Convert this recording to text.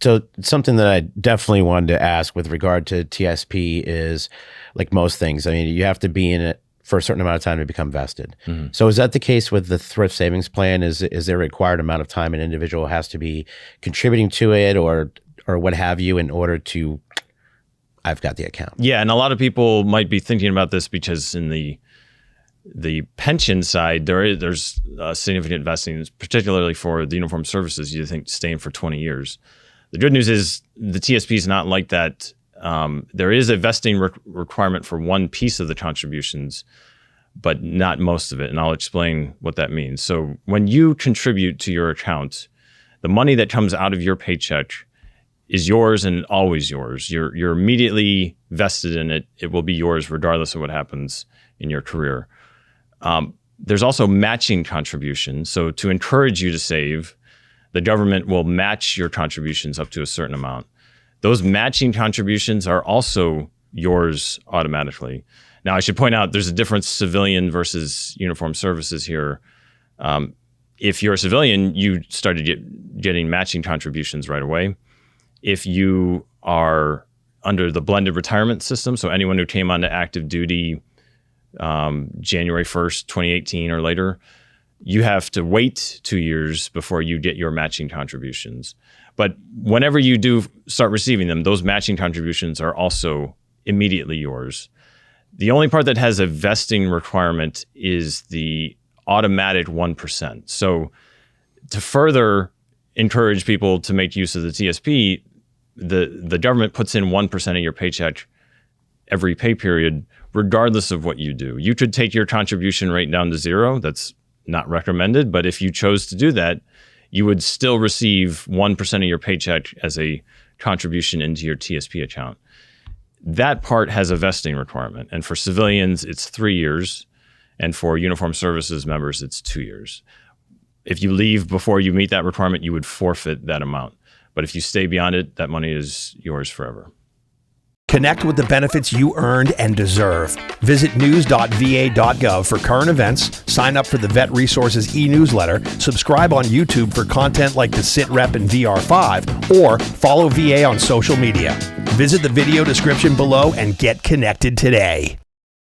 So something that I definitely wanted to ask with regard to TSP is, like most things, I mean, you have to be in it for a certain amount of time to become vested. Mm-hmm. So is that the case with the Thrift Savings Plan? Is there a required amount of time an individual has to be contributing to it or what have you in order to, I've got the account? Yeah, and a lot of people might be thinking about this because in the pension side, there's significant vesting, particularly for the uniformed services, you think staying for 20 years. The good news is the TSP is not like that. There is a vesting requirement for one piece of the contributions, but not most of it. And I'll explain what that means. So when you contribute to your account, the money that comes out of your paycheck is yours and always yours. You're immediately vested in it. It will be yours regardless of what happens in your career. There's also matching contributions. So to encourage you to save, the government will match your contributions up to a certain amount. Those matching contributions are also yours automatically. Now, I should point out there's a difference civilian versus uniformed services here. If you're a civilian, you started getting matching contributions right away. If you are under the blended retirement system, so anyone who came onto active duty January 1st, 2018 or later, you have to wait 2 years before you get your matching contributions. But whenever you do start receiving them, those matching contributions are also immediately yours. The only part that has a vesting requirement is the automatic 1%. So to further encourage people to make use of the TSP, the government puts in 1% of your paycheck every pay period, regardless of what you do. You could take your contribution rate down to zero. That's not recommended, but if you chose to do that, you would still receive 1% of your paycheck as a contribution into your TSP account. That part has a vesting requirement. And for civilians, it's 3 years. And for uniformed services members, it's 2 years. If you leave before you meet that requirement, you would forfeit that amount. But if you stay beyond it, that money is yours forever. Connect with the benefits you earned and deserve. Visit news.va.gov for current events, sign up for the Vet Resources e-newsletter, subscribe on YouTube for content like the SITREP and VR5, or follow VA on social media. Visit the video description below and get connected today.